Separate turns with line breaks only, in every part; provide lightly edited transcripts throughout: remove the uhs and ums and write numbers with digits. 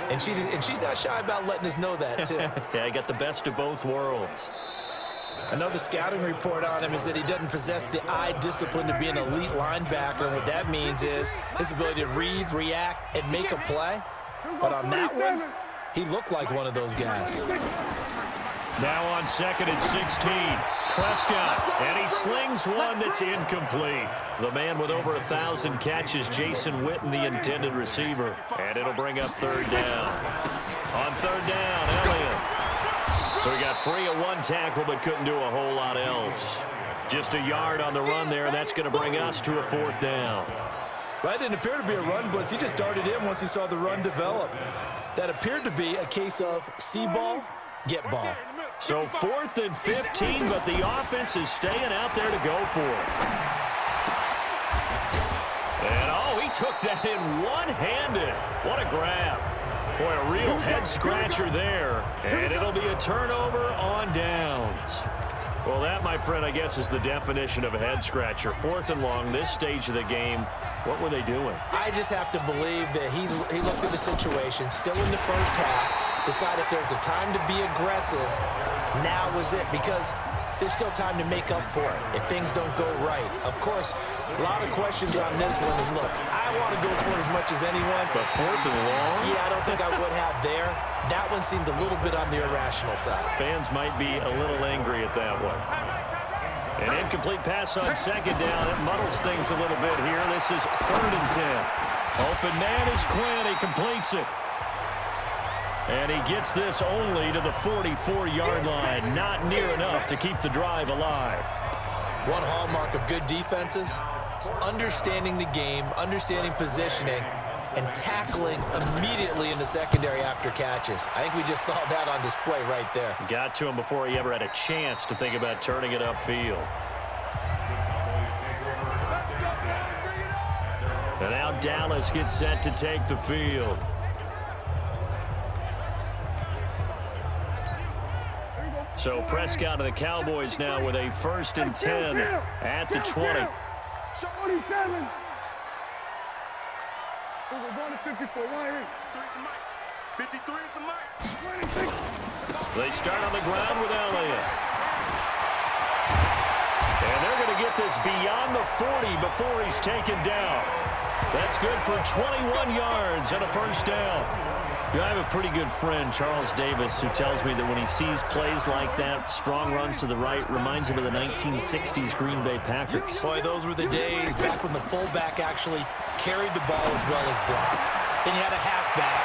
And she's not shy about letting us know that, too.
Yeah, I got the best of both worlds.
Another scouting report on him is that he doesn't possess the eye discipline to be an elite linebacker. And what that means is his ability to read, react, and make a play. But on that one, he looked like one of those guys.
Now on 2nd and 16, Prescott, and he slings one that's incomplete. The man with over 1,000 catches, Jason Witten, the intended receiver. And it'll bring up 3rd down. On 3rd down, Elliott. So he got free of one tackle but couldn't do a whole lot else. Just a yard on the run there, and that's going to bring us to a 4th down.
Well, it didn't appear to be a run blitz. He just darted in once he saw the run develop. That appeared to be a case of see ball, get ball.
So 4th and 15, but the offense is staying out there to go for it. And, oh, he took that in one-handed. What a grab. Boy, a real head-scratcher there. And it'll be a turnover on downs. Well, that, my friend, I guess is the definition of a head-scratcher. 4th and long, this stage of the game. What were they doing?
I just have to believe that he looked at the situation, still in the first half, decided if there's a time to be aggressive, now was it, because there's still time to make up for it if things don't go right. Of course, a lot of questions on this one, and look, I want to go for it as much as anyone.
But 4th and long?
Yeah, I don't think I would have there. That one seemed a little bit on the irrational side.
Fans might be a little angry at that one. An incomplete pass on 2nd down. It muddles things a little bit here. This is 3rd and 10. Open man is Quinn. He completes it. And he gets this only to the 44-yard line. Not near enough to keep the drive alive.
One hallmark of good defenses is understanding the game, understanding positioning, and tackling immediately in the secondary after catches. I think we just saw that on display right there.
Got to him before he ever had a chance to think about turning it upfield. And now Dallas gets set to take the field. So Prescott of the Cowboys now with a 1st and 10 at the 20. They start on the ground with Elliott. And they're going to get this beyond the 40 before he's taken down. That's good for 21 yards and a 1st down. You know, I have a pretty good friend, Charles Davis, who tells me that when he sees plays like that, strong runs to the right, reminds him of the 1960s Green Bay Packers.
Boy, those were the days back when the fullback actually carried the ball as well as blocked. Then you had a halfback.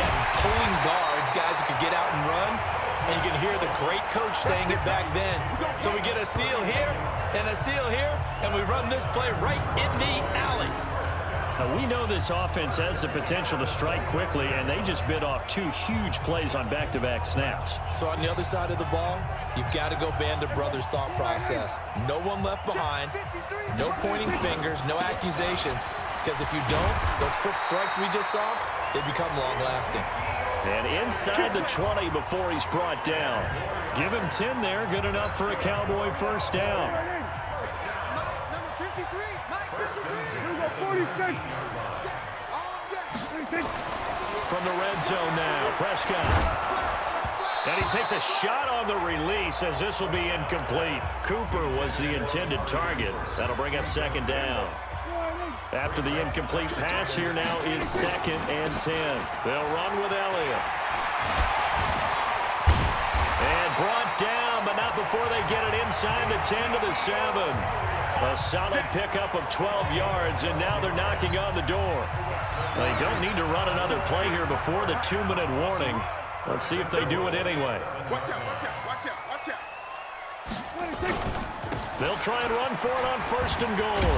You had pulling guards, guys who could get out and run. And you can hear the great coach saying it back then. So we get a seal here and a seal here, and we run this play right in the alley.
Now, we know this offense has the potential to strike quickly, and they just bit off 2 huge plays on back-to-back snaps.
So on the other side of the ball, you've got to go Band of Brothers thought process. No one left behind, no pointing fingers, no accusations, because if you don't, those quick strikes we just saw, they become long-lasting.
And inside the 20 before he's brought down. Give him 10 there, good enough for a Cowboy 1st down. From the red zone now, Prescott. And he takes a shot on the release as this will be incomplete. Cooper was the intended target. That'll bring up 2nd down. After the incomplete pass, here now is 2nd and 10. They'll run with Elliott. And brought down, but not before they get it inside the 10 to the 7. A solid pickup of 12 yards, and now they're knocking on the door. They don't need to run another play here before the 2-minute warning. Let's see if they do it anyway.
Watch out, watch out, watch out, watch out.
They'll try and run for it on 1st and goal.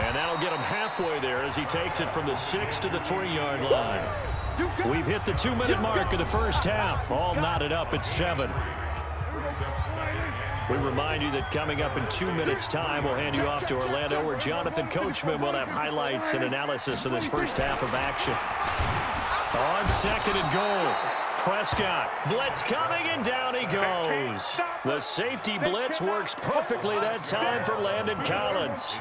And that'll get him halfway there as he takes it from the 6 to the 3-yard line. We've hit the 2-minute mark of the first half. All knotted up at 7. We remind you that coming up in 2 minutes' time, we'll hand you off to Orlando, where Jonathan Coachman will have highlights and analysis of this first half of action. On 2nd and goal, Prescott. Blitz coming, and down he goes. The safety blitz works perfectly that time for Landon Collins.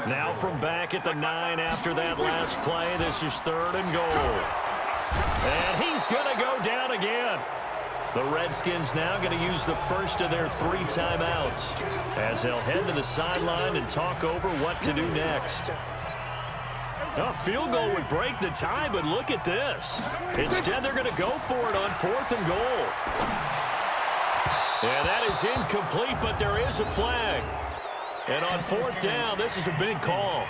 Now from back at the 9 after that last play, this is 3rd and goal. And he's going to go down again. The Redskins now going to use the first of their 3 timeouts as they'll head to the sideline and talk over what to do next. A field goal would break the tie, but look at this. Instead, they're going to go for it on 4th and goal. And that is incomplete, but there is a flag. And on 4th down, this is a big call.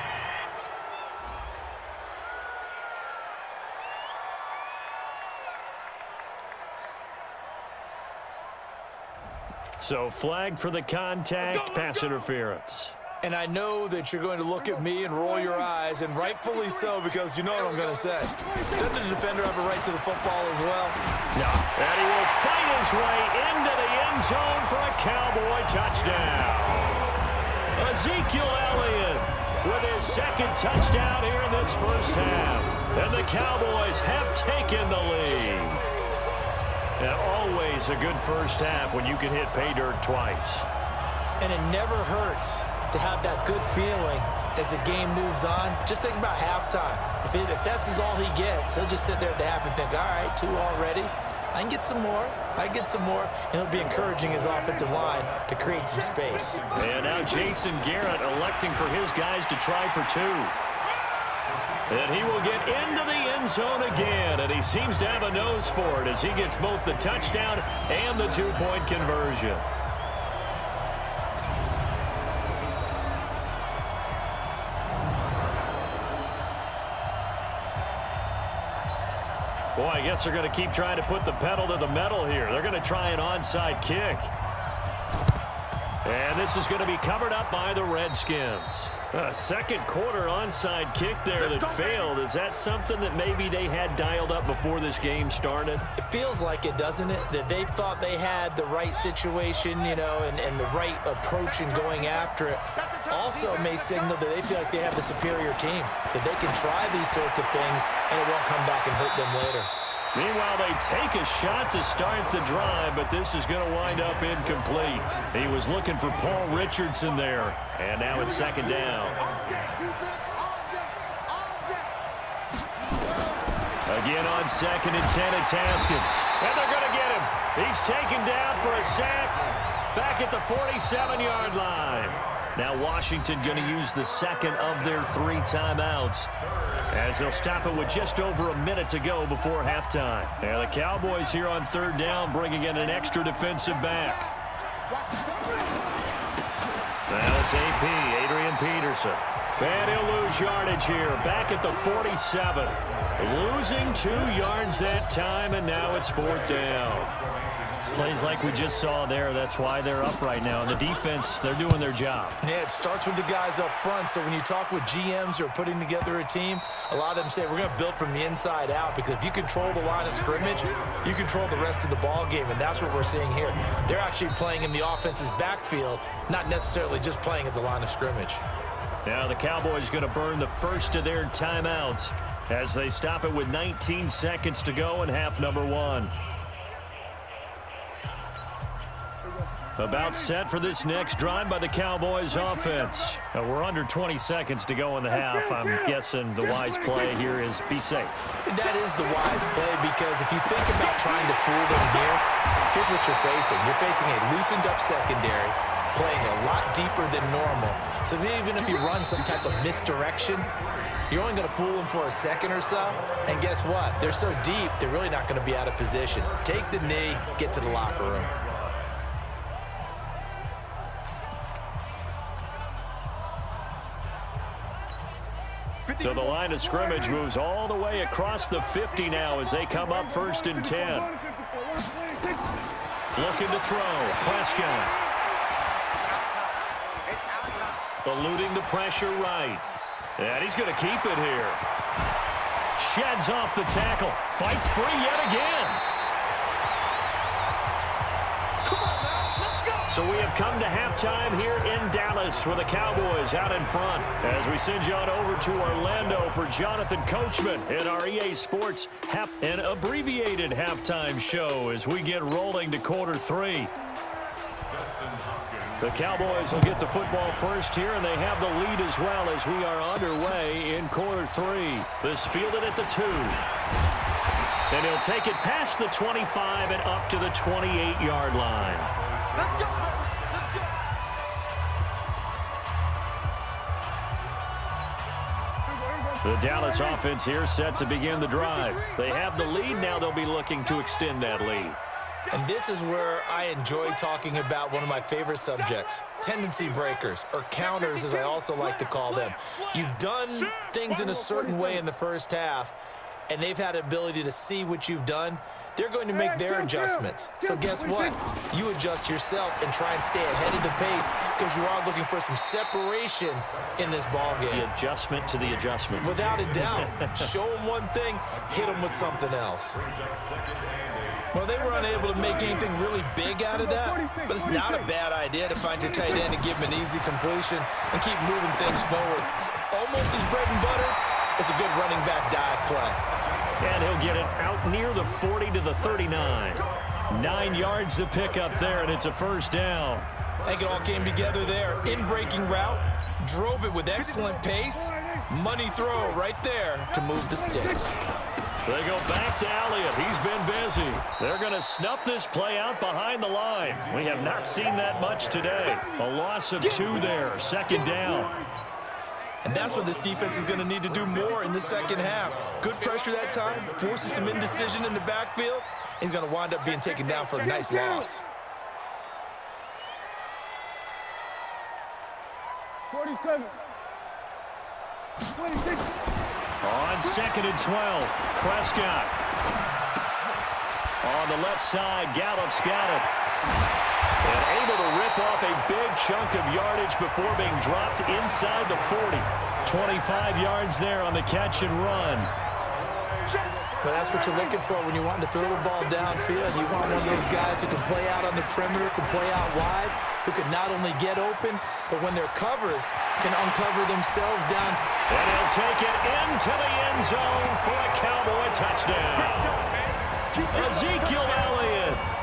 So flag for the contact, pass interference.
And I know that you're going to look at me and roll your eyes, and rightfully so, because you know what I'm going to say. Doesn't the defender have a right to the football as well?
No. And he will fight his way into the end zone for a Cowboy touchdown. Ezekiel Elliott with his 2nd touchdown here in this first half. And the Cowboys have taken the lead. And always a good first half when you can hit pay dirt twice.
And it never hurts to have that good feeling as the game moves on. Just think about halftime. If that's all he gets, he'll just sit there at the half and think, all right, 2 already. I can get some more. I can get some more. And he'll be encouraging his offensive line to create some space.
And now Jason Garrett electing for his guys to try for 2. And he will get into the end zone again, and he seems to have a nose for it as he gets both the touchdown and the 2-point conversion. Boy, I guess they're going to keep trying to put the pedal to the metal here. They're going to try an onside kick. And this is going to be covered up by the Redskins. A 2nd quarter onside kick there that failed. Is that something that maybe they had dialed up before this game started?
It feels like it, doesn't it? That they thought they had the right situation, you know, and the right approach in going after it. Also may signal that they feel like they have the superior team, that they can try these sorts of things and it won't come back and hurt them later.
Meanwhile, they take a shot to start the drive, but this is going to wind up incomplete. He was looking for Paul Richardson there, and now it's 2nd down. Again on 2nd and 10, it's Haskins. And they're going to get him. He's taken down for a sack back at the 47-yard line. Now Washington going to use the 2nd of their 3 timeouts, as they'll stop it with just over a minute to go before halftime. And the Cowboys here on 3rd down bringing in an extra defensive back. Now it's AP, Adrian Peterson. And he'll lose yardage here, back at the 47. Losing 2 yards that time, and now it's 4th down. Plays like we just saw there, that's why they're up right now. And the defense, they're doing their job.
Yeah, it starts with the guys up front. So when you talk with GMs who are putting together a team, a lot of them say we're going to build from the inside out, because if you control the line of scrimmage, you control the rest of the ball game, and that's what we're seeing here. They're actually playing in the offense's backfield, not necessarily just playing at the line of scrimmage.
Now the Cowboys going to burn the first of their timeouts as they stop it with 19 seconds to go in half number 1. About set for this next drive by the Cowboys offense. We're under 20 seconds to go in the half. I'm guessing the wise play here is be safe.
That is the wise play, because if you think about trying to fool them here, here's what you're facing. You're facing a loosened up secondary, playing a lot deeper than normal. So even if you run some type of misdirection, you're only going to fool them for a second or so. And guess what? They're so deep, they're really not going to be out of position. Take the knee, get to the locker room.
So the line of scrimmage moves all the way across the 50 now as they come up 1st and 10. Looking to throw. Prescott. Eluding the pressure right. And he's going to keep it here. Sheds off the tackle. Fights free yet again. So we have come to halftime here in Dallas with the Cowboys out in front. As we send you on over to Orlando for Jonathan Coachman in our EA Sports an abbreviated halftime show as we get rolling to quarter 3. The Cowboys will get the football first here, and they have the lead as well as we are underway in quarter 3. This fielded at the 2. And he'll take it past the 25 and up to the 28-yard line.
Let's go. Let's go.
The Dallas offense here set to begin the drive. They have the lead. Now they'll be looking to extend that lead.
And this is where I enjoy talking about one of my favorite subjects, tendency breakers, or counters as I also like to call them. You've done things in a certain way in the first half, and they've had the ability to see what you've done. They're going to make their adjustments. So guess what? You adjust yourself and try and stay ahead of the pace because you are looking for some separation in this ball game.
The adjustment to the adjustment.
Without a doubt. Show them one thing, hit them with something else. Well, they were unable to make anything really big out of that, but it's not a bad idea to find your tight end and give him an easy completion and keep moving things forward. Almost his bread and butter. It's a good running back dive play.
And he'll get it out near the 40 to the 39. 9 yards to pick up there, and it's a first down.
I think it all came together there. In-breaking route, drove it with excellent pace. Money throw right there to move the sticks.
They go back to Elliott. He's been busy. They're going to snuff this play out behind the line. We have not seen that much today. A loss of 2 there, second down.
And that's what this defense is going to need to do more in the second half. Good pressure that time, forces some indecision in the backfield. He's going to wind up being taken down for a nice loss.
47. 26.
On second and 12, Prescott. On the left side, Gallup's got it. And able to rip off a big chunk of yardage before being dropped inside the 40. 25 yards there on the catch and run.
But that's what you're looking for when you want to throw the ball downfield. You want one of those guys who can play out on the perimeter, can play out wide, who can not only get open, but when they're covered, can uncover themselves down.
And he'll take it into the end zone for a Cowboy touchdown. Ezekiel Elliott